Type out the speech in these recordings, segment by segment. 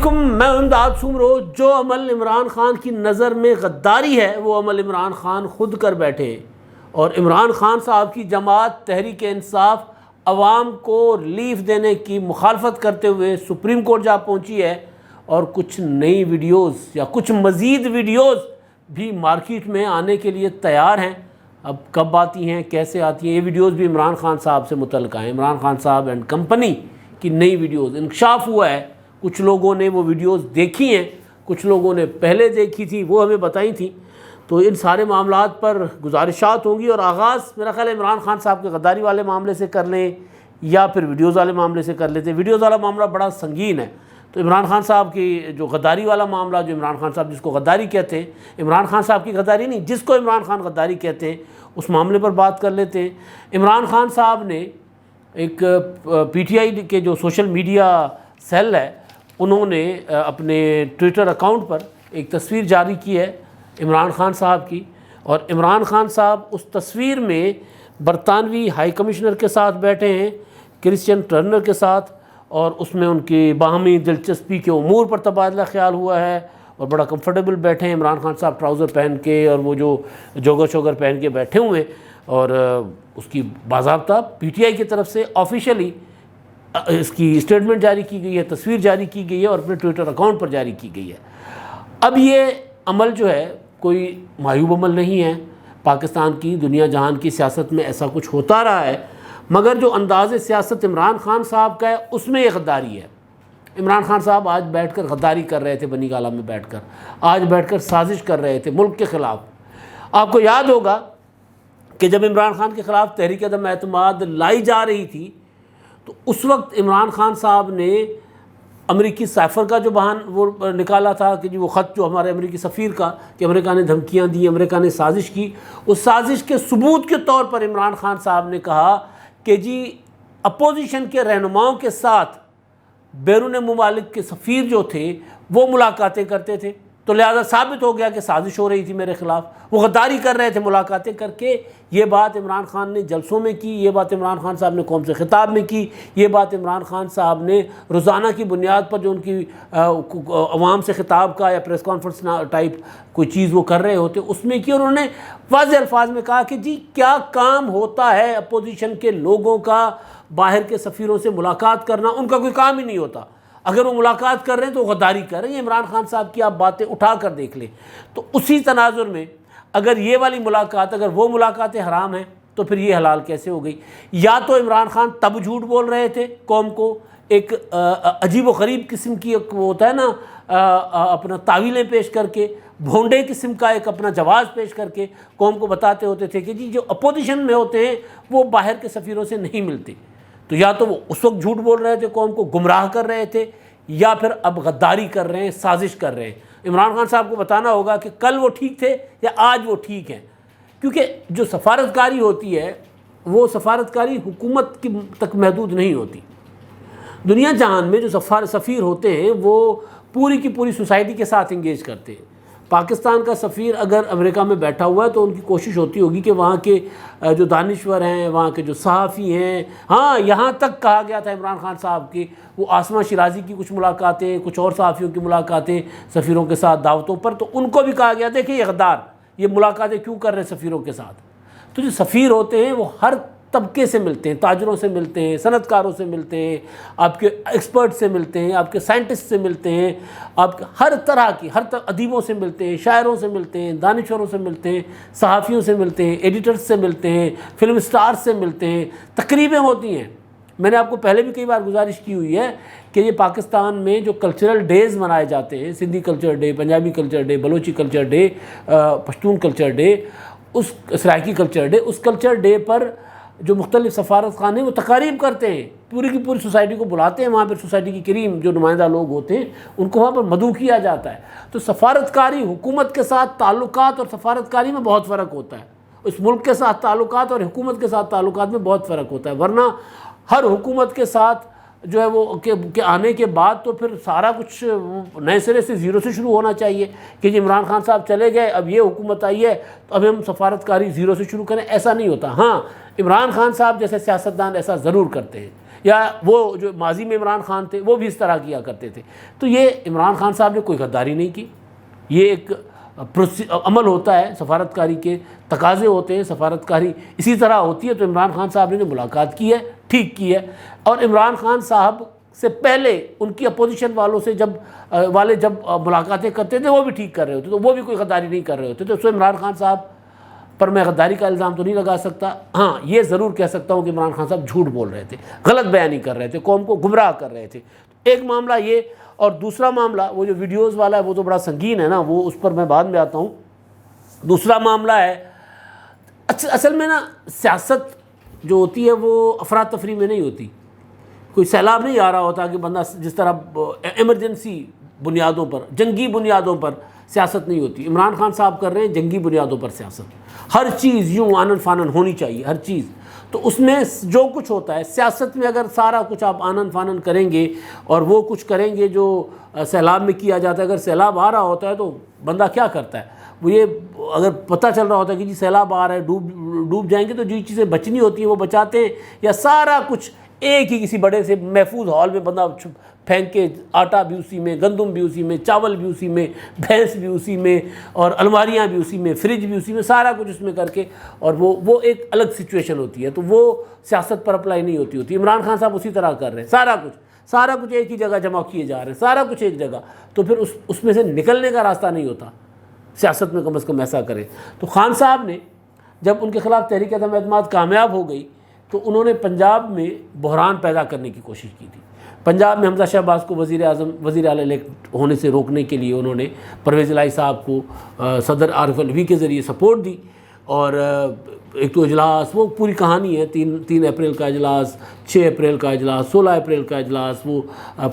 علیکم، میں امداد سومرو۔ جو عمل عمران خان کی نظر میں غداری ہے وہ عمل عمران خان خود کر بیٹھے، اور عمران خان صاحب کی جماعت تحریک انصاف عوام کو ریلیف دینے کی مخالفت کرتے ہوئے سپریم کورٹ جا پہنچی ہے، اور کچھ نئی ویڈیوز یا کچھ مزید ویڈیوز بھی مارکیٹ میں آنے کے لیے تیار ہیں۔ اب کب آتی ہیں، کیسے آتی ہیں، یہ ویڈیوز بھی عمران خان صاحب سے متعلقہ ہیں۔ عمران خان صاحب اینڈ کمپنی کی نئی ویڈیوز انکشاف ہوا ہے، کچھ لوگوں نے وہ ویڈیوز دیکھی ہیں، کچھ لوگوں نے پہلے دیکھی تھی، وہ ہمیں بتائی تھیں۔ تو ان سارے معاملات پر گزارشات ہوں گی، اور آغاز میرا خیال ہے عمران خان صاحب کے غداری والے معاملے سے کر لیں یا پھر ویڈیوز والے معاملے سے کر لیتے ہیں۔ ویڈیوز والا معاملہ بڑا سنگین ہے، تو عمران خان صاحب کی جو غداری والا معاملہ، جو عمران خان صاحب جس کو غداری کہتے ہیں، عمران خان صاحب کی غداری نہیں، جس کو عمران خان غداری کہتے ہیں، اس معاملے پر بات کر لیتے ہیں۔ عمران خان صاحب نے ایک پی ٹی آئی کے جو سوشل میڈیا سیل ہے، انہوں نے اپنے ٹویٹر اکاؤنٹ پر ایک تصویر جاری کی ہے عمران خان صاحب کی، اور عمران خان صاحب اس تصویر میں برطانوی ہائی کمشنر کے ساتھ بیٹھے ہیں، کرسچن ٹرنر کے ساتھ، اور اس میں ان کی باہمی دلچسپی کے امور پر تبادلہ خیال ہوا ہے، اور بڑا کمفرٹیبل بیٹھے ہیں عمران خان صاحب، ٹراؤزر پہن کے اور وہ جو جوگر شوگر پہن کے بیٹھے ہوئے ہیں، اور اس کی باضابطہ پی ٹی آئی کی طرف سے آفیشیلی اس کی اسٹیٹمنٹ جاری کی گئی ہے، تصویر جاری کی گئی ہے، اور اپنے ٹویٹر اکاؤنٹ پر جاری کی گئی ہے۔ اب یہ عمل جو ہے کوئی معیوب عمل نہیں ہے، پاکستان کی، دنیا جہان کی سیاست میں ایسا کچھ ہوتا رہا ہے، مگر جو انداز سیاست عمران خان صاحب کا ہے اس میں یہ غداری ہے۔ عمران خان صاحب آج بیٹھ کر غداری کر رہے تھے، بنی گالہ میں بیٹھ کر، آج بیٹھ کر سازش کر رہے تھے ملک کے خلاف۔ آپ کو یاد ہوگا کہ جب عمران خان کے خلاف تحریک عدم اعتماد لائی جا رہی تھی، تو اس وقت عمران خان صاحب نے امریکی سائفر کا جو بہان وہ نکالا تھا کہ جی وہ خط جو ہمارے امریکی سفیر کا، کہ امریکہ نے دھمکیاں دی، امریکہ نے سازش کی، اس سازش کے ثبوت کے طور پر عمران خان صاحب نے کہا کہ جی اپوزیشن کے رہنماؤں کے ساتھ بیرون ممالک کے سفیر جو تھے وہ ملاقاتیں کرتے تھے، تو لہذا ثابت ہو گیا کہ سازش ہو رہی تھی میرے خلاف، وہ غداری کر رہے تھے ملاقاتیں کر کے۔ یہ بات عمران خان نے جلسوں میں کی، یہ بات عمران خان صاحب نے قوم سے خطاب میں کی، یہ بات عمران خان صاحب نے روزانہ کی بنیاد پر جو ان کی عوام سے خطاب کا یا پریس کانفرنس ٹائپ کوئی چیز وہ کر رہے ہوتے اس میں کی، اور انہوں نے واضح الفاظ میں کہا کہ جی کیا کام ہوتا ہے اپوزیشن کے لوگوں کا باہر کے سفیروں سے ملاقات کرنا، ان کا کوئی کام ہی نہیں ہوتا۔ اگر وہ ملاقات کر رہے ہیں تو غداری کر رہے ہیں۔ عمران خان صاحب کی آپ باتیں اٹھا کر دیکھ لیں، تو اسی تناظر میں اگر یہ والی ملاقات، اگر وہ ملاقاتیں حرام ہیں تو پھر یہ حلال کیسے ہو گئی؟ یا تو عمران خان تب جھوٹ بول رہے تھے قوم کو، ایک عجیب و غریب قسم کی ایک وہ ہوتا ہے نا اپنا تعویلیں پیش کر کے، بھونڈے قسم کا ایک اپنا جواز پیش کر کے قوم کو بتاتے ہوتے تھے کہ جی جو اپوزیشن میں ہوتے ہیں وہ باہر کے سفیروں سے نہیں ملتے۔ تو یا تو وہ اس وقت جھوٹ بول رہے تھے، قوم کو گمراہ کر رہے تھے، یا پھر اب غداری کر رہے ہیں، سازش کر رہے ہیں۔ عمران خان صاحب کو بتانا ہوگا کہ کل وہ ٹھیک تھے یا آج وہ ٹھیک ہیں، کیونکہ جو سفارتکاری ہوتی ہے وہ سفارتکاری حکومت کی تک محدود نہیں ہوتی۔ دنیا جہان میں جو سفیر ہوتے ہیں وہ پوری کی پوری سوسائٹی کے ساتھ انگیج کرتے ہیں۔ پاکستان کا سفیر اگر امریکہ میں بیٹھا ہوا ہے تو ان کی کوشش ہوتی ہوگی کہ وہاں کے جو دانشور ہیں، وہاں کے جو صحافی ہیں، ہاں یہاں تک کہا گیا تھا عمران خان صاحب کی وہ آسمہ شیرازی کی کچھ ملاقاتیں، کچھ اور صحافیوں کی ملاقاتیں سفیروں کے ساتھ دعوتوں پر، تو ان کو بھی کہا گیا دیکھیں یہ غدار یہ ملاقاتیں کیوں کر رہے ہیں سفیروں کے ساتھ۔ تو جو سفیر ہوتے ہیں وہ ہر طبقے سے ملتے ہیں، تاجروں سے ملتے ہیں، صنعت کاروں سے ملتے ہیں، آپ کے ایکسپرٹ سے ملتے ہیں، آپ کے سائنٹسٹ سے ملتے ہیں، آپ ہر طرح کی ادیبوں سے ملتے ہیں، شاعروں سے ملتے ہیں، دانشوروں سے ملتے ہیں، صحافیوں سے ملتے ہیں، ایڈیٹرز سے ملتے ہیں، فلم سٹارز سے ملتے ہیں، تقریبیں ہوتی ہیں۔ میں نے آپ کو پہلے بھی کئی بار گزارش کی ہوئی ہے کہ یہ پاکستان میں جو کلچرل ڈیز منائے جاتے ہیں، Sindhi culture day, Punjabi culture day, Balochi culture day, Pashtun culture day, اس سرائکی کلچر ڈے، اس کلچر ڈے پر جو مختلف سفارت خانے وہ تقاریب کرتے ہیں، پوری کی پوری سوسائٹی کو بلاتے ہیں، وہاں پر سوسائٹی کی کریم جو نمائندہ لوگ ہوتے ہیں ان کو وہاں پر مدعو کیا جاتا ہے۔ تو سفارتکاری حکومت کے ساتھ تعلقات اور سفارتکاری میں بہت فرق ہوتا ہے، اس ملک کے ساتھ تعلقات اور حکومت کے ساتھ تعلقات میں بہت فرق ہوتا ہے، ورنہ ہر حکومت کے ساتھ جو ہے وہ کہ آنے کے بعد تو پھر سارا کچھ نئے سرے سے زیرو سے شروع ہونا چاہیے کہ جی عمران خان صاحب چلے گئے، اب یہ حکومت آئی ہے تو اب ہم سفارتکاری زیرو سے شروع کریں، ایسا نہیں ہوتا۔ ہاں عمران خان صاحب جیسے سیاستدان ایسا ضرور کرتے ہیں، یا وہ جو ماضی میں عمران خان تھے وہ بھی اس طرح کیا کرتے تھے. تو یہ عمران خان صاحب نے کوئی غداری نہیں کی. یہ ایک عمل ہوتا ہے، سفارتکاری کے تقاضے ہوتے ہیں، سفارتکاری اسی طرح ہوتی ہے. تو عمران خان صاحب نے ملاقات کی ہے، ٹھیک کی ہے. اور عمران خان صاحب سے پہلے ان کی اپوزیشن والوں سے جب ملاقاتیں کرتے تھے وہ بھی ٹھیک کر رہے ہوتے، تو وہ بھی کوئی غداری نہیں کر رہے ہوتے. تو عمران خان صاحب پر میں غداری کا الزام تو نہیں لگا سکتا. ہاں یہ ضرور کہہ سکتا ہوں کہ عمران خان صاحب جھوٹ بول رہے تھے، غلط بیانی کر رہے تھے، قوم کو گمراہ کر رہے تھے. ایک معاملہ یہ، اور دوسرا معاملہ وہ جو ویڈیوز والا ہے وہ تو بڑا سنگین ہے نا، وہ اس پر میں بعد میں آتا ہوں. دوسرا معاملہ ہے، اصل میں نا سیاست جو ہوتی ہے وہ افراتفری میں نہیں ہوتی. کوئی سیلاب نہیں آ رہا ہوتا کہ بندہ جس طرح ایمرجنسی بنیادوں پر، جنگی بنیادوں پر سیاست نہیں ہوتی. عمران خان صاحب کر رہے ہیں جنگی بنیادوں پر سیاست. ہر چیز یوں آنن فانن ہونی چاہیے، ہر چیز. تو اس میں جو کچھ ہوتا ہے سیاست میں، اگر سارا کچھ آپ آنن فانن کریں گے اور وہ کچھ کریں گے جو سیلاب میں کیا جاتا ہے، اگر سیلاب آ رہا ہوتا ہے تو بندہ کیا کرتا ہے؟ وہ یہ اگر پتہ چل رہا ہوتا ہے کہ جی سیلاب آ رہا ہے، ڈوب جائیں گے، تو جو چیزیں بچنی ہوتی ہیں وہ بچاتے ہیں. یا سارا کچھ ایک ہی کسی بڑے سے محفوظ ہال میں بندہ پھینک کے، آٹا بھی اسی میں، گندم بھی اسی میں، چاول بھی اسی میں، بھینس بھی اسی میں، اور الماریاں بھی اسی میں، فریج بھی اسی میں، سارا کچھ اس میں کر کے. اور وہ ایک الگ سچویشن ہوتی ہے. تو وہ سیاست پر اپلائی نہیں ہوتی. عمران خان صاحب اسی طرح کر رہے ہیں. سارا کچھ ایک ہی جگہ جمع کیے جا رہے ہیں، سارا کچھ ایک جگہ. تو پھر اس میں سے نکلنے کا راستہ نہیں ہوتا. سیاست میں کم از کم ایسا کرے. تو خان صاحب نے جب ان کے خلاف تحریک عدم اعتماد کامیاب ہو گئی تو انہوں نے پنجاب میں بحران پیدا کرنے کی کوشش کی تھی. پنجاب میں حمزہ شہباز کو وزیر اعلیٰ الیکٹ ہونے سے روکنے کے لیے انہوں نے پرویز الہی صاحب کو صدر عارف الوی کے ذریعے سپورٹ دی. اور ایک تو اجلاس، وہ پوری کہانی ہے، 3 اپریل کا اجلاس، 6 اپریل کا اجلاس، 16 اپریل کا اجلاس، وہ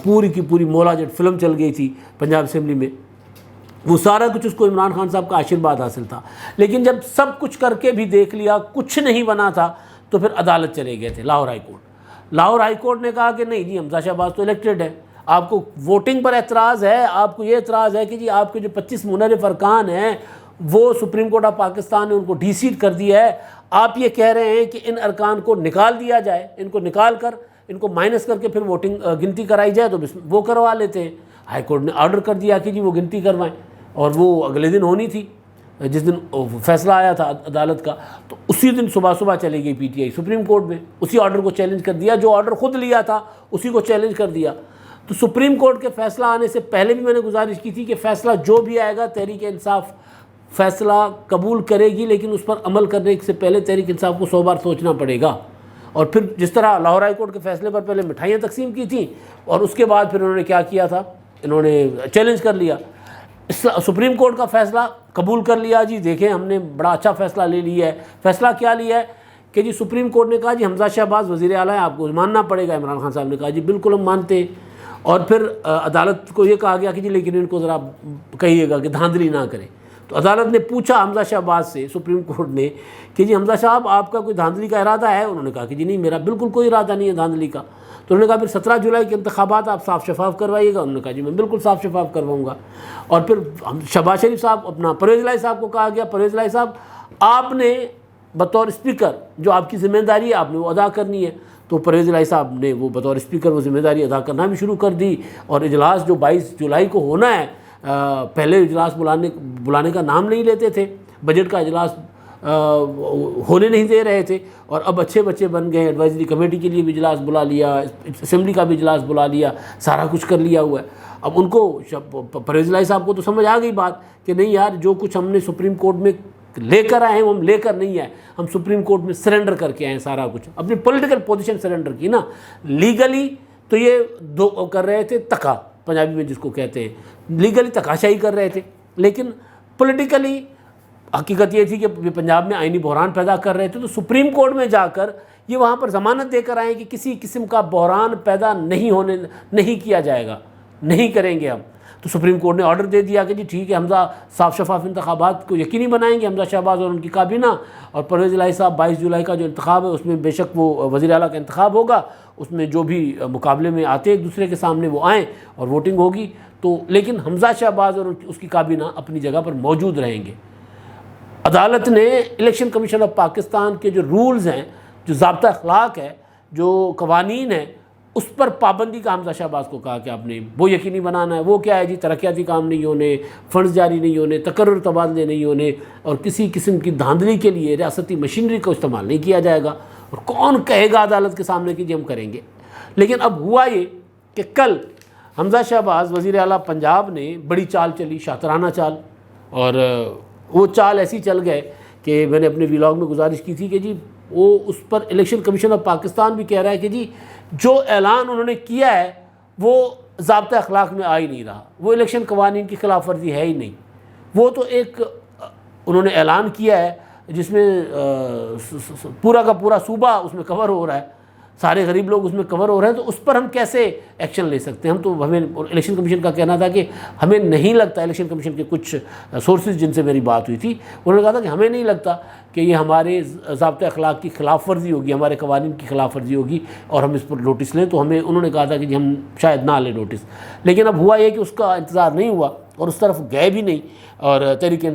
پوری کی پوری مولا جٹ فلم چل گئی تھی پنجاب اسمبلی میں. وہ سارا کچھ اس کو عمران خان صاحب کا آشرواد حاصل تھا. لیکن جب سب کچھ کر کے بھی دیکھ لیا کچھ نہیں بنا تھا تو پھر عدالت چلے گئے تھے، Lahore high court. Lahore high court نے کہا کہ نہیں جی، حمزہ شہباز تو الیکٹڈ ہے، آپ کو ووٹنگ پر اعتراض ہے، آپ کو یہ اعتراض ہے کہ جی آپ کے جو 25 منحرف ارکان ہیں وہ سپریم کورٹ آف پاکستان نے ان کو ڈی سیٹ کر دیا ہے. آپ یہ کہہ رہے ہیں کہ ان ارکان کو نکال دیا جائے، ان کو نکال کر، ان کو مائنس کر کے پھر ووٹنگ گنتی کرائی جائے، تو وہ کروا لیتے ہیں. ہائی کورٹ نے آرڈر کر دیا کہ جی وہ گنتی کروائیں. اور وہ اگلے دن ہونی تھی جس دن فیصلہ آیا تھا عدالت کا. تو اسی دن صبح چلی گئی P T I supreme court میں، اسی آرڈر کو چیلنج کر دیا. جو آرڈر خود لیا تھا اسی کو چیلنج کر دیا. تو سپریم کورٹ کے فیصلہ آنے سے پہلے بھی میں نے گزارش کی تھی کہ فیصلہ جو بھی آئے گا تحریک انصاف فیصلہ قبول کرے گی، لیکن اس پر عمل کرنے سے پہلے تحریک انصاف کو 100 بار سوچنا پڑے گا. اور پھر جس طرح لاہور ہائی کورٹ کے فیصلے پر پہلے مٹھائیاں تقسیم کی تھیں، اور اس کے بعد پھر انہوں نے کیا کیا تھا، انہوں نے چیلنج کر لیا. سپریم کورٹ کا فیصلہ قبول کر لیا. جی دیکھیں ہم نے بڑا اچھا فیصلہ لے لیا ہے. فیصلہ کیا لیا ہے کہ جی سپریم کورٹ نے کہا جی حمزہ شہباز وزیر اعلیٰ ہیں، آپ کو ماننا پڑے گا. عمران خان صاحب نے کہا جی بالکل ہم مانتے ہیں. اور پھر عدالت کو یہ کہا گیا کہ جی لیکن ان کو ذرا کہیے گا کہ دھاندلی نہ کریں. تو عدالت نے پوچھا حمزہ شہباز سے، سپریم کورٹ نے، کہ جی حمزہ صاحب آپ کا کوئی دھاندلی کا ارادہ ہے؟ انہوں نے کہا کہ جی نہیں، میرا بالکل کوئی ارادہ نہیں ہے دھاندلی کا. تو انہوں نے کہا پھر 17 جولائی کے انتخابات آپ صاف شفاف کروائیے گا. انہوں نے کہا جی میں بالکل صاف شفاف کرواؤں گا. اور پھر شہباز شریف صاحب، اپنا پرویز الہی صاحب کو کہا گیا، پرویز الہی صاحب آپ نے بطور اسپیکر جو آپ کی ذمہ داری ہے آپ نے وہ ادا کرنی ہے. تو پرویز الہی صاحب نے وہ بطور اسپیکر وہ ذمہ داری ادا کرنا بھی شروع کر دی. اور اجلاس جو 22 جولائی کو ہونا ہے، پہلے اجلاس بلانے کا نام نہیں لیتے تھے، بجٹ کا اجلاس ہونے نہیں دے رہے تھے. اور اب اچھے بچے بن گئے، ایڈوائزری کمیٹی کے لیے بھی اجلاس بلا لیا، اسمبلی کا بھی اجلاس بلا لیا، سارا کچھ کر لیا ہوا ہے. اب ان کو پرویز الہی صاحب کو تو سمجھ آ گئی بات کہ نہیں یار، جو کچھ ہم نے سپریم کورٹ میں لے کر آئے ہیں وہ ہم لے کر نہیں آئے، ہم سپریم کورٹ میں سرنڈر کر کے آئے ہیں. سارا کچھ اپنی پولیٹیکل پوزیشن سرنڈر کی نا. لیگلی تو یہ دو کر رہے تھے، تکا پنجابی میں جس کو کہتے ہیں، لیگلی تکاشائی کر رہے تھے. لیکن پولیٹیکلی حقیقت یہ تھی کہ پنجاب میں آئینی بحران پیدا کر رہے تھے. تو سپریم کورٹ میں جا کر یہ وہاں پر ضمانت دے کر آئے کہ کسی قسم کا بحران پیدا نہیں کیا جائے گا، نہیں کریں گے ہم. تو سپریم کورٹ نے آرڈر دے دیا کہ جی ٹھیک ہے، حمزہ صاف شفاف انتخابات کو یقینی بنائیں گے، حمزہ شہباز اور ان کی کابینہ. اور پرویز الہی صاحب 22 جولائی کا جو انتخاب ہے اس میں بے شک وہ وزیر اعلیٰ کا انتخاب ہوگا، اس میں جو بھی مقابلے میں آتے ایک دوسرے کے سامنے وہ آئیں اور ووٹنگ ہوگی. تو لیکن حمزہ شہباز اور اس کی کابینہ اپنی جگہ پر موجود رہیں گے. عدالت نے الیکشن کمیشن آف پاکستان کے جو رولز ہیں، جو ضابطہ اخلاق ہے، جو قوانین ہیں، اس پر پابندی کا حمزہ شہباز کو کہا کہ آپ نے وہ یقینی بنانا ہے۔ وہ کیا ہے جی، ترقیاتی کام نہیں ہونے، فنڈز جاری نہیں ہونے، تقرر تبادلے نہیں ہونے، اور کسی قسم کی دھاندلی کے لیے ریاستی مشینری کو استعمال نہیں کیا جائے گا، اور کون کہے گا عدالت کے سامنے کہ جی ہم کریں گے۔ لیکن اب ہوا یہ کہ کل حمزہ شہباز وزیر اعلیٰ پنجاب نے بڑی چال چلی، شاطرانہ چال، اور وہ چال ایسی چل گئے کہ میں نے اپنے ویلاگ میں گزارش کی تھی کہ جی وہ اس پر الیکشن کمیشن آف پاکستان بھی کہہ رہا ہے کہ جی جو اعلان انہوں نے کیا ہے وہ ضابطہ اخلاق میں آ ہی نہیں رہا، وہ الیکشن قوانین کی خلاف ورزی ہے ہی نہیں۔ وہ تو ایک انہوں نے اعلان کیا ہے جس میں پورا کا پورا صوبہ اس میں کور ہو رہا ہے، سارے غریب لوگ اس میں کور ہو رہے ہیں، تو اس پر ہم کیسے ایکشن لے سکتے ہیں؟ ہم تو ہمیں الیکشن کمیشن کا کہنا تھا کہ ہمیں نہیں لگتا، الیکشن کمیشن کے کچھ سورسز جن سے میری بات ہوئی تھی انہوں نے کہا تھا کہ ہمیں نہیں لگتا کہ یہ ہمارے ضابطۂ اخلاق کی خلاف ورزی ہوگی، ہمارے قوانین کی خلاف ورزی ہوگی اور ہم اس پر نوٹس لیں، تو ہمیں انہوں نے کہا تھا کہ جی ہم شاید نہ لیں نوٹس۔ لیکن اب ہوا یہ کہ اس کا انتظار نہیں ہوا اور اس طرف گئے بھی نہیں، اور تحریک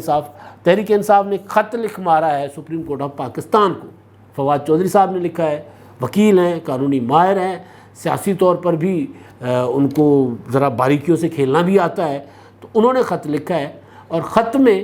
انصاف نے خط لکھ مارا ہے سپریم کورٹ آف پاکستان کو۔ فواد چودھری صاحب نے لکھا ہے، وکیل ہیں، قانونی ماہر ہیں، سیاسی طور پر بھی ان کو ذرا باریکیوں سے کھیلنا بھی آتا ہے، تو انہوں نے خط لکھا ہے، اور خط میں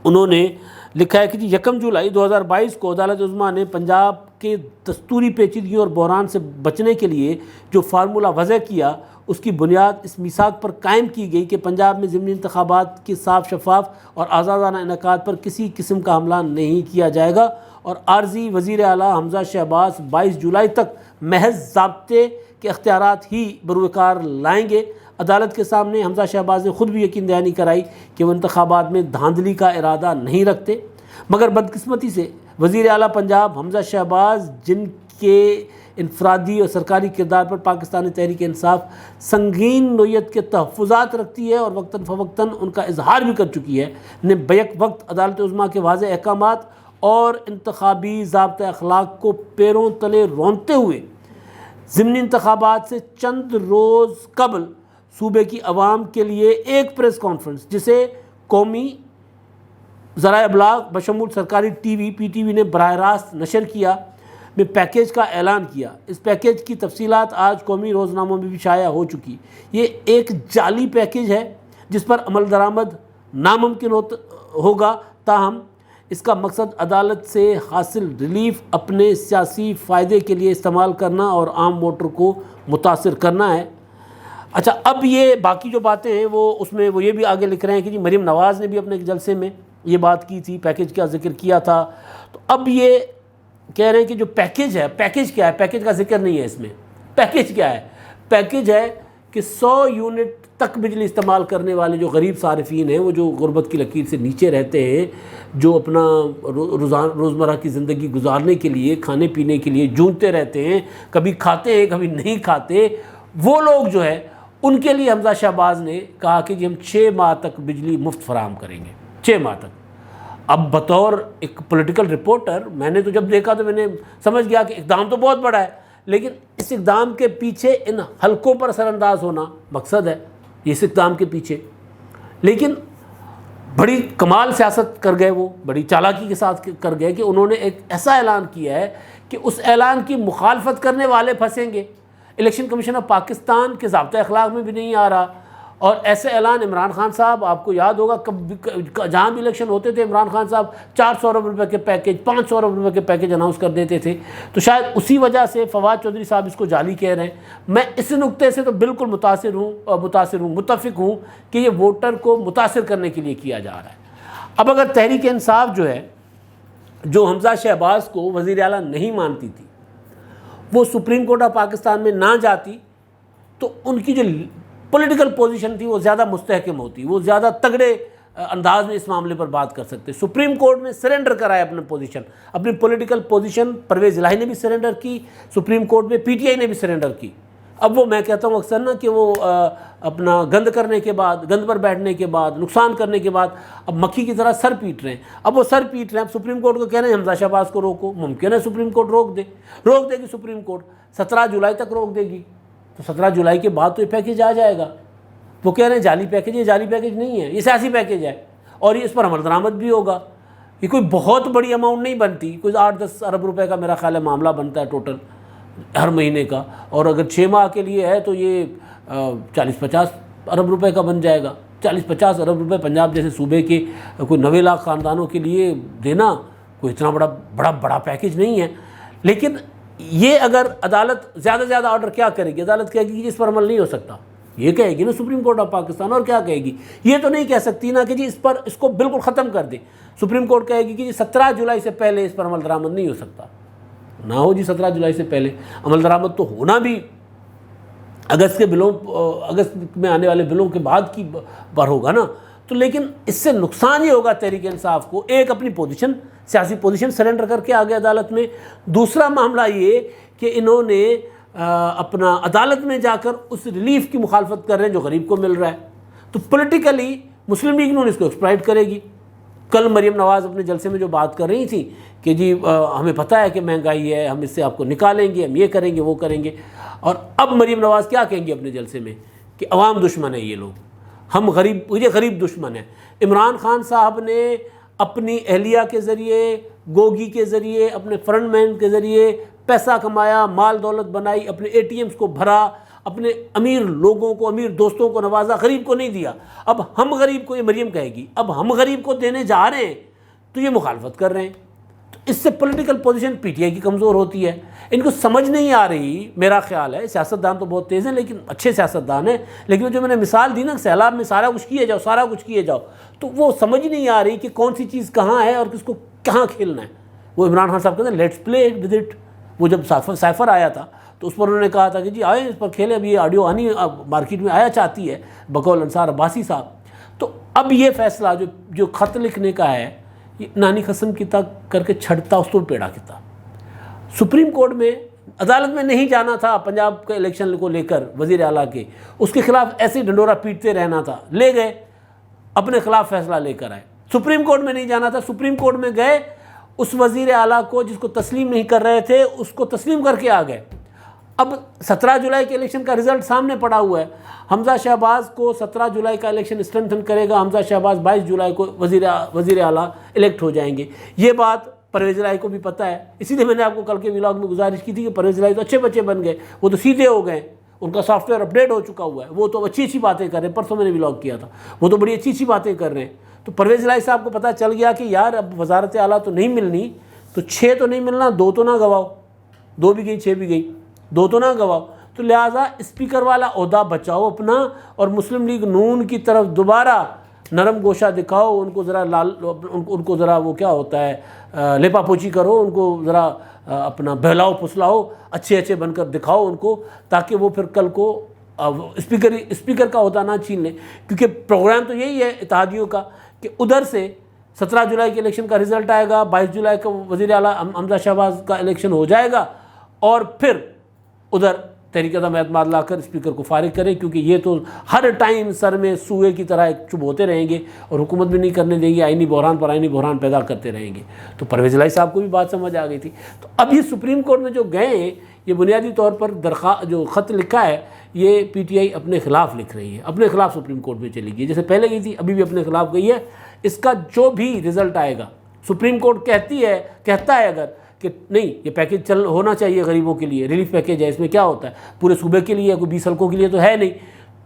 انہوں نے لکھا ہے کہ جی 1 جولائی 2022 کو عدالت عظمیٰ نے پنجاب کے دستوری پیچیدگیوں اور بحران سے بچنے کے لیے جو فارمولہ وضع کیا اس کی بنیاد اس میثاق پر قائم کی گئی کہ پنجاب میں ضمنی انتخابات کے صاف شفاف اور آزادانہ انعقاد پر کسی قسم کا حملہ نہیں کیا جائے گا، اور عارضی وزیر اعلیٰ حمزہ شہباز 22 جولائی تک محض ضابطے کے اختیارات ہی بروکار لائیں گے۔ عدالت کے سامنے حمزہ شہباز نے خود بھی یقین دہانی کرائی کہ وہ انتخابات میں دھاندلی کا ارادہ نہیں رکھتے، مگر بدقسمتی سے وزیر اعلیٰ پنجاب حمزہ شہباز، جن کے انفرادی اور سرکاری کردار پر پاکستانی تحریک انصاف سنگین نوعیت کے تحفظات رکھتی ہے اور وقتاً فوقتاً ان کا اظہار بھی کر چکی ہے، نے بیک وقت عدالت عظمیٰ کے واضح احکامات اور انتخابی ضابطۂ اخلاق کو پیروں تلے رونتے ہوئے ضمنی انتخابات سے چند روز قبل صوبے کی عوام کے لیے ایک پریس کانفرنس جسے قومی ذرائع ابلاغ بشمول سرکاری T V P T V نے براہ راست نشر کیا میں پیکیج کا اعلان کیا۔ اس پیکیج کی تفصیلات آج قومی روزناموں میں بھی شائع ہو چکی۔ یہ ایک جعلی پیکیج ہے جس پر عمل درآمد ناممکن ہوگا، تاہم اس کا مقصد عدالت سے حاصل ریلیف اپنے سیاسی فائدے کے لیے استعمال کرنا اور عام ووٹر کو متاثر کرنا ہے۔ اچھا، اب یہ باقی جو باتیں ہیں وہ اس میں وہ یہ بھی آگے لکھ رہے ہیں کہ جی مریم نواز نے بھی اپنے ایک جلسے میں یہ بات کی تھی، پیکیج کا ذکر کیا تھا، تو اب یہ کہہ رہے ہیں کہ جو پیکیج ہے، پیکیج کیا ہے؟ پیکیج کا ذکر نہیں ہے اس میں۔ پیکیج کیا ہے؟ پیکیج ہے کہ 100 یونٹ تک بجلی استعمال کرنے والے جو غریب صارفین ہیں، وہ جو غربت کی لکیر سے نیچے رہتے ہیں، جو اپنا روزمرہ کی زندگی گزارنے کے لیے، کھانے پینے کے لیے جونتے رہتے ہیں، کبھی کھاتے ہیں کبھی نہیں کھاتے، وہ لوگ جو ہے ان کے لیے حمزہ شہباز نے کہا کہ جی ہم 6 ماہ تک بجلی مفت فراہم کریں گے، 6 ماہ تک۔ اب بطور ایک پولیٹیکل رپورٹر میں نے تو جب دیکھا تو میں نے سمجھ گیا کہ اقدام تو بہت بڑا ہے، لیکن اس اقدام کے پیچھے ان حلقوں پر اثر انداز ہونا مقصد ہے اس اقدام کے پیچھے۔ لیکن بڑی کمال سیاست کر گئے، وہ بڑی چالاکی کے ساتھ کر گئے کہ انہوں نے ایک ایسا اعلان کیا ہے کہ اس اعلان کی مخالفت کرنے والے پھنسیں گے۔ الیکشن کمیشن آف پاکستان کے ضابطۂ اخلاق میں بھی نہیں آ رہا، اور ایسے اعلان عمران خان صاحب، آپ کو یاد ہوگا جہاں بھی الیکشن ہوتے تھے عمران خان صاحب 400 ارب روپے کے پیکیج، 500 ارب روپے کے پیکیج اناؤنس کر دیتے تھے، تو شاید اسی وجہ سے فواد چودھری صاحب اس کو جعلی کہہ رہے ہیں۔ میں اس نقطے سے تو بالکل متفق ہوں کہ یہ ووٹر کو متاثر کرنے کے لیے کیا جا رہا ہے۔ اب اگر تحریک انصاف جو ہے، جو حمزہ شہباز کو وزیر اعلیٰ نہیں مانتی تھی، وہ سپریم کورٹ آف پاکستان میں نہ جاتی تو ان کی جو پولیٹیکل پوزیشن تھی وہ زیادہ مستحکم ہوتی، وہ زیادہ تگڑے انداز میں اس معاملے پر بات کر سکتے۔ سپریم کورٹ نے سرنڈر کرا ہے اپنی پولیٹیکل پوزیشن، پرویز الہی نے بھی سرنڈر کی سپریم کورٹ میں، پی ٹی آئی نے بھی سرنڈر کی۔ اب وہ میں کہتا ہوں اکثر نا کہ وہ اپنا گند کرنے کے بعد، گند پر بیٹھنے کے بعد، نقصان کرنے کے بعد اب مکھی کی طرح سر پیٹ رہے ہیں۔ اب وہ سر پیٹ رہے ہیں، اب سپریم کورٹ کو کہہ رہے ہیں حمزہ شہباز کو روکو، ممکن ہے سپریم کورٹ روک دے گی سپریم کورٹ 17 جولائی تک روک دے گی، تو 17 جولائی کے بعد تو یہ پیکیج آ جائے گا۔ وہ کہہ رہے ہیں جعلی پیکیج، یہ جعلی پیکیج نہیں ہے، یہ سیاسی پیکیج ہے، اور یہ اس پر عمل درآمد بھی ہوگا۔ یہ کوئی بہت بڑی اماؤنٹ نہیں بنتی، کوئی 8-10 ارب روپے کا میرا خیال ہے معاملہ بنتا ہے ٹوٹل، ہر مہینے کا، اور اگر 6 ماہ کے لیے ہے تو یہ 40-50 ارب روپے کا بن جائے گا۔ 40-50 ارب روپے پنجاب جیسے صوبے کے کوئی 90 لاکھ خاندانوں کے لیے دینا کوئی اتنا بڑا پیکیج نہیں ہے۔ لیکن یہ اگر عدالت زیادہ سے زیادہ آرڈر کیا کرے گی؟ عدالت کہے گی کہ اس پر عمل نہیں ہو سکتا، یہ کہے گی نا سپریم کورٹ آف پاکستان، اور کیا کہے گی؟ یہ تو نہیں کہہ سکتی نا کہ جی اس کو بالکل ختم کر دے۔ سپریم کورٹ کہے گی کہ جی 17 جولائی سے پہلے اس پر عمل درآمد نہیں ہو سکتا، نہ ہو جی 17 جولائی سے پہلے عمل درآمد تو ہونا بھی اگست میں آنے والے بلوں کے بعد کی پر ہوگا نا۔ تو لیکن اس سے نقصان یہ ہوگا تحریک انصاف کو، ایک اپنی پوزیشن، سیاسی پوزیشن سرنڈر کر کے آگے عدالت میں، دوسرا معاملہ یہ کہ انہوں نے اپنا عدالت میں جا کر اس ریلیف کی مخالفت کر رہے ہیں جو غریب کو مل رہا ہے۔ تو پولیٹیکلی مسلم لیگ نون اس کو ایکسپلائٹ کرے گی۔ کل مریم نواز اپنے جلسے میں جو بات کر رہی تھیں کہ جی ہمیں پتہ ہے کہ مہنگائی ہے، ہم اس سے آپ کو نکالیں گے، ہم یہ کریں گے وہ کریں گے، اور اب مریم نواز کیا کہیں گی اپنے جلسے میں کہ عوام دشمن ہے یہ لوگ، ہم یہ غریب دشمن ہیں۔ عمران خان صاحب نے اپنی اہلیہ کے ذریعے، گوگی کے ذریعے، اپنے فرنٹ مین کے ذریعے پیسہ کمایا، مال دولت بنائی، اپنے اے ٹی ایمز کو بھرا، اپنے امیر لوگوں کو، امیر دوستوں کو نوازا، غریب کو نہیں دیا۔ اب ہم غریب کو، یہ مریم کہے گی، اب ہم غریب کو دینے جا رہے ہیں تو یہ مخالفت کر رہے ہیں۔ تو اس سے political position P T I کی کمزور ہوتی ہے۔ ان کو سمجھ نہیں آ رہی، میرا خیال ہے، سیاستدان تو بہت تیز ہیں لیکن اچھے سیاستدان ہیں، لیکن جو میں نے مثال دی نا سیلاب میں سارا کچھ کیے جاؤ، تو وہ سمجھ نہیں آ رہی کہ کون سی چیز کہاں ہے اور کس کو کہاں کھیلنا ہے۔ وہ عمران خان صاحب کہتے ہیں لیٹس پلے ود اٹ۔ وہ جب سائفر آیا تھا تو اس پر انہوں نے کہا تھا کہ جی آئیں اس پر کھیلیں، اب یہ آڈیو آنی مارکیٹ میں آیا چاہتی ہے بقول انصار عباسی صاحب۔ تو اب یہ فیصلہ جو خط لکھنے کا ہے، یہ نانی قسم کی تک کر کے چھڑتا اس تو پیڑا کتا۔ سپریم کورٹ میں عدالت میں نہیں جانا تھا پنجاب کے الیکشن کو لے کر، وزیر اعلیٰ کے اس کے خلاف ایسے ڈنڈورا پیٹتے رہنا تھا، لے گئے اپنے خلاف فیصلہ لے کر آئے۔ سپریم کورٹ میں نہیں جانا تھا، سپریم کورٹ میں گئے، اس وزیر اعلیٰ کو جس کو تسلیم نہیں کر رہے تھے اس کو تسلیم کر کے آ گئے۔ اب 17 جولائی کے الیکشن کا رزلٹ سامنے پڑا ہوا ہے۔ حمزہ شہباز کو 17 جولائی کا الیکشن اسٹرینتھن کرے گا، حمزہ شہباز 22 جولائی کو وزیر اعلیٰ الیکٹ ہو جائیں گے۔ یہ بات پرویز الہی کو بھی پتہ ہے، اسی لیے میں نے آپ کو کل کے ولاگ میں گزارش کی تھی کہ پرویز الہی تو اچھے بچے بن گئے، وہ تو سیدھے ہو گئے، ان کا سافٹ ویئر اپڈیٹ ہو چکا ہوا ہے، وہ تو اچھی باتیں کر رہے ہیں۔ پرسوں میں نے ولاگ کیا تھا، وہ تو بڑی اچھی باتیں کر رہے ہیں۔ تو پرویز الہی صاحب کو پتہ چل گیا کہ یار اب وزارت اعلیٰ تو نہیں ملنی، تو 6 تو نہیں ملنا، 2 تو نہ گواؤ، 2 بھی گئی 6 بھی گئی، 2 تو نہ گواؤ۔ تو لہٰذا اسپیکر والا عہدہ بچاؤ اپنا، اور مسلم لیگ نون کی طرف دوبارہ نرم گوشہ دکھاؤ، ان کو ذرا وہ کیا ہوتا ہے لیپا پوچھی کرو، ان کو ذرا اپنا بہلاؤ پھسلاؤ، اچھے بن کر دکھاؤ ان کو، تاکہ وہ پھر کل کو اسپیکر کا عہدہ نہ چھین لیں۔ کیونکہ پروگرام تو یہی ہے اتحادیوں کا کہ ادھر سے 17 جولائی کے الیکشن کا رزلٹ آئے گا، 22 جولائی کا وزیر اعلیٰ حمزہ شہباز کا الیکشن ہو جائے گا، اور پھر ادھر تحریک عدم اعتماد لا کر اسپیکر کو فارغ کریں، کیونکہ یہ تو ہر ٹائم سر میں سوئے کی طرح ایک چب ہوتے رہیں گے اور حکومت بھی نہیں کرنے دیں گے، آئینی بحران پر آئینی بحران پیدا کرتے رہیں گے۔ تو پرویز الہی صاحب کو بھی بات سمجھ آ گئی تھی۔ تو اب یہ سپریم کورٹ میں جو گئے ہیں، یہ بنیادی طور پر جو خط لکھا ہے یہ پی ٹی آئی اپنے خلاف لکھ رہی ہے، اپنے خلاف سپریم کورٹ میں چلی گئی، جیسے پہلے گئی تھی ابھی بھی اپنے خلاف گئی ہے۔ اس کا جو بھی رزلٹ آئے گا، سپریم کورٹ کہتا ہے اگر کہ نہیں یہ پیکیج ہونا چاہیے غریبوں کے لیے، ریلیف پیکیج ہے، اس میں کیا ہوتا ہے پورے صوبے کے لیے، کوئی 20 حلقوں کے لیے تو ہے نہیں،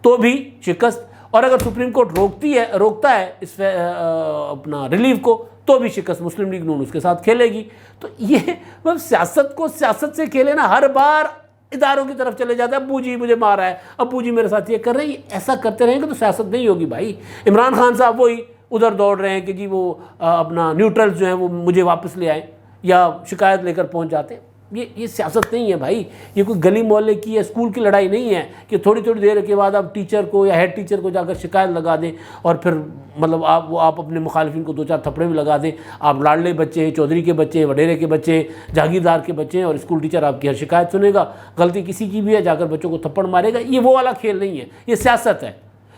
تو بھی شکست۔ اور اگر سپریم کورٹ روکتا ہے اس اپنا ریلیف کو، تو بھی شکست، مسلم لیگ نون اس کے ساتھ کھیلے گی۔ تو یہ سیاست کو سیاست سے کھیلے نا، ہر بار اداروں کی طرف چلے جاتے ہیں، ابو جی مجھے مارا ہے، ابو جی میرے ساتھ یہ کر رہے ہیں، ایسا کرتے رہیں گے تو سیاست نہیں ہوگی بھائی۔ عمران خان صاحب وہی ادھر دوڑ رہے ہیں کہ جی وہ اپنا نیوٹرلز جو ہیں وہ مجھے واپس لے آئیں، یا شکایت لے کر پہنچ جاتے ہیں۔ یہ سیاست نہیں ہے بھائی، یہ کوئی گلی محلے کی یا اسکول کی لڑائی نہیں ہے کہ تھوڑی دیر کے بعد آپ ٹیچر کو یا ہیڈ ٹیچر کو جا کر شکایت لگا دیں، اور پھر مطلب آپ اپنے مخالفین کو 2-4 تھپڑے بھی لگا دیں۔ آپ لاڈلے بچے ہیں، چودھری کے بچے ہیں، وڈیرے کے بچے ہیں، جاگیردار کے بچے ہیں، اور اسکول ٹیچر آپ کی ہر شکایت سنے گا، غلطی کسی کی بھی ہے جا کر بچوں کو تھپڑ مارے گا۔ یہ وہ والا کھیل نہیں ہے، یہ سیاست ہے۔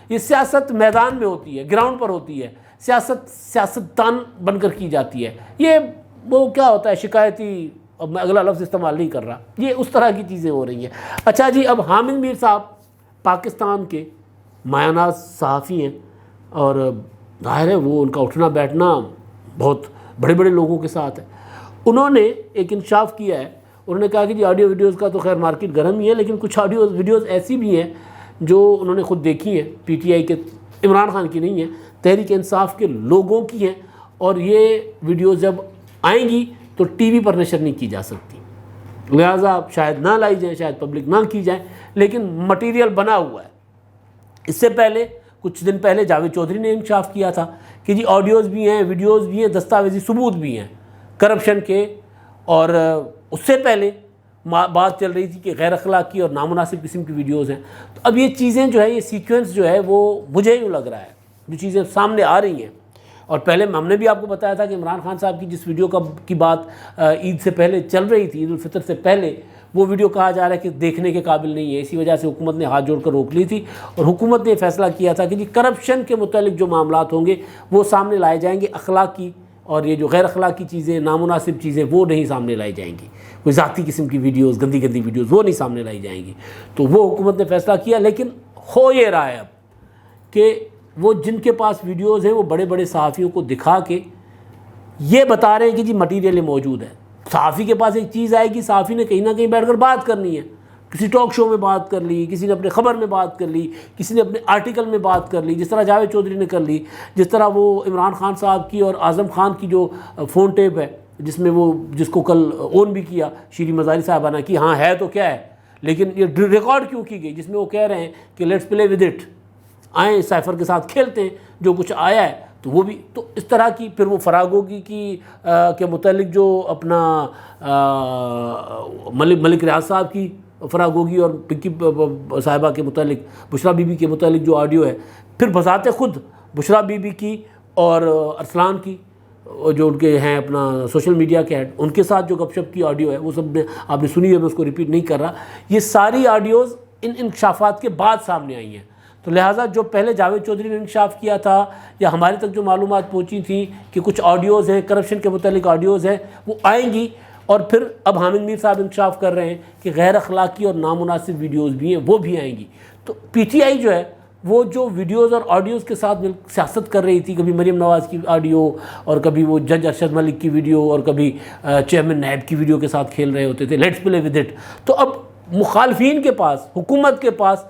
یہ سیاست میدان میں ہوتی ہے، گراؤنڈ پر ہوتی ہے، سیاستدان بن کر کی جاتی ہے۔ یہ وہ کیا ہوتا ہے شکایتی، اب میں اگلا لفظ استعمال نہیں کر رہا، یہ اس طرح کی چیزیں ہو رہی ہیں۔ اچھا جی، اب حامد میر صاحب پاکستان کے مایہ ناز صحافی ہیں، اور ظاہر ہے وہ ان کا اٹھنا بیٹھنا بہت بڑے لوگوں کے ساتھ ہے۔ انہوں نے ایک انکشاف کیا ہے، انہوں نے کہا کہ جی آڈیو ویڈیوز کا تو خیر مارکیٹ گرم ہی ہے، لیکن کچھ آڈیو ویڈیوز ایسی بھی ہیں جو انہوں نے خود دیکھی ہیں، پی ٹی آئی کے، عمران خان کی نہیں ہیں، تحریک انصاف کے لوگوں کی ہیں، اور یہ ویڈیوز جب آئیں گی تو ٹی وی پر نشر نہیں کی جا سکتی، لہٰذا شاید نہ لائی جائیں، شاید پبلک نہ کی جائیں، لیکن مٹیریل بنا ہوا ہے۔ اس سے پہلے کچھ دن پہلے جاوید چودھری نے انکشاف کیا تھا کہ جی آڈیوز بھی ہیں، ویڈیوز بھی ہیں، دستاویزی ثبوت بھی ہیں کرپشن کے، اور اس سے پہلے بات چل رہی تھی کہ غیر اخلاقی اور نامناسب قسم کی ویڈیوز ہیں۔ تو اب یہ چیزیں جو ہے، یہ سیکوینس جو ہے وہ مجھے یوں لگ رہا ہے، جو چیزیں سامنے آ رہی ہیں، اور پہلے ہم نے بھی آپ کو بتایا تھا کہ عمران خان صاحب کی جس ویڈیو کی بات عید سے پہلے چل رہی تھی، عید الفطر سے پہلے، وہ ویڈیو کہا جا رہا ہے کہ دیکھنے کے قابل نہیں ہے، اسی وجہ سے حکومت نے ہاتھ جوڑ کر روک لی تھی، اور حکومت نے فیصلہ کیا تھا کہ جی کرپشن کے متعلق جو معاملات ہوں گے وہ سامنے لائے جائیں گے، اخلاقی اور یہ جو غیر اخلاقی چیزیں، نامناسب چیزیں، وہ نہیں سامنے لائی جائیں گی، کوئی ذاتی قسم کی ویڈیوز، گندی گندی ویڈیوز وہ نہیں سامنے لائی جائیں گی۔ تو وہ حکومت نے فیصلہ کیا، لیکن ہو یہ رہا ہے اب کہ وہ جن کے پاس ویڈیوز ہیں وہ بڑے بڑے صحافیوں کو دکھا کے یہ بتا رہے ہیں کہ جی مٹیریل موجود ہے۔ صحافی کے پاس ایک چیز آئے گی، صحافی نے کہیں نہ کہیں بیٹھ کر بات کرنی ہے، کسی ٹاک شو میں بات کر لی، کسی نے اپنے خبر میں بات کر لی، کسی نے اپنے آرٹیکل میں بات کر لی، جس طرح جاوید چودھری نے کر لی، جس طرح وہ عمران خان صاحب کی اور اعظم خان کی جو فون ٹیپ ہے، جس کو کل اون بھی کیا شیریں مزاری صاحبہ نے کہ ہاں ہے تو کیا ہے، لیکن یہ ریکارڈ کیوں کی گئی، جس میں وہ کہہ رہے ہیں کہ لیٹس پلے ود اٹ، آئیں سائفر کے ساتھ کھیلتے ہیں، جو کچھ آیا ہے تو وہ بھی، تو اس طرح کی پھر وہ فراگوگی کی کے متعلق جو اپنا ملک ریاض صاحب کی فراگوگی اور پنکی صاحبہ کے متعلق، بشریٰ بی بی کے متعلق جو آڈیو ہے، پھر بذات خود بشریٰ بی بی کی اور ارسلان کی جو ان کے ہیں اپنا سوشل میڈیا کے ہیڈ، ان کے ساتھ جو گپ شپ کی آڈیو ہے وہ سب آپ نے سنی ہے، میں اس کو ریپیٹ نہیں کر رہا، یہ ساری آڈیوز ان انکشافات کے بعد سامنے آئی ہیں۔ تو لہٰذا جو پہلے جاوید چودھری نے انکشاف کیا تھا یا ہمارے تک جو معلومات پہنچی تھیں کہ کچھ آڈیوز ہیں کرپشن کے متعلق آڈیوز ہیں، وہ آئیں گی، اور پھر اب حامد میر صاحب انکشاف کر رہے ہیں کہ غیر اخلاقی اور نامناسب ویڈیوز بھی ہیں، وہ بھی آئیں گی۔ تو پی ٹی آئی جو ہے وہ جو ویڈیوز اور آڈیوز کے ساتھ سیاست کر رہی تھی، کبھی مریم نواز کی آڈیو اور کبھی وہ جج ارشد ملک کی ویڈیو اور کبھی چیئرمین نیب کی ویڈیو کے ساتھ کھیل رہے ہوتے تھے، لیٹس پلے ود اٹ، تو اب مخالفین کے پاس، حکومت کے پاس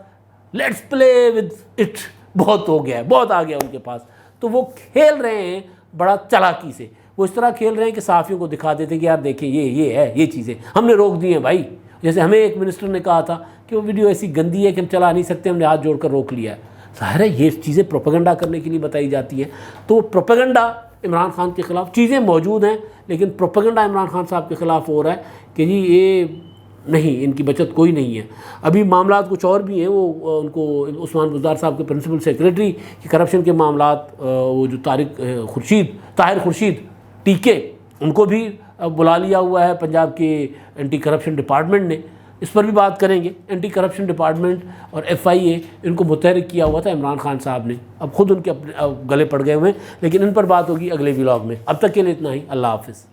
لیٹس پلے ود اٹ بہت ہو گیا ہے، بہت آ گیا ان کے پاس، تو وہ کھیل رہے ہیں بڑا چالاکی سے، وہ اس طرح کھیل رہے ہیں کہ صحافیوں کو دکھا دیتے ہیں کہ یار دیکھیں یہ ہے، یہ چیزیں ہم نے روک دی ہیں بھائی، جیسے ہمیں ایک منسٹر نے کہا تھا کہ وہ ویڈیو ایسی گندی ہے کہ ہم چلا نہیں سکتے، ہم نے ہاتھ جوڑ کر روک لیا ہے۔ ظاہر ہے یہ چیزیں پروپیگنڈا کرنے کے لیے بتائی جاتی ہیں، تو وہ پروپیگنڈا عمران خان کے خلاف، چیزیں موجود ہیں لیکن پروپیگنڈا عمران خان صاحب کے خلاف ہو رہا ہے کہ جی یہ نہیں، ان کی بچت کوئی نہیں ہے۔ ابھی معاملات کچھ اور بھی ہیں، وہ ان کو عثمان بزدار صاحب کے پرنسپل سیکریٹری کی کرپشن کے معاملات، وہ جو طاہر خورشید ٹی کے، ان کو بھی بلا لیا ہوا ہے پنجاب کے اینٹی کرپشن ڈپارٹمنٹ نے، اس پر بھی بات کریں گے۔ اینٹی کرپشن ڈپارٹمنٹ اور ایف آئی اے ان کو متحرک کیا ہوا تھا عمران خان صاحب نے، اب خود ان کے اپنے گلے پڑ گئے ہوئے ہیں، لیکن ان پر بات ہوگی اگلے ولاگ میں۔ اب تک کے لیے اتنا ہی، اللہ حافظ۔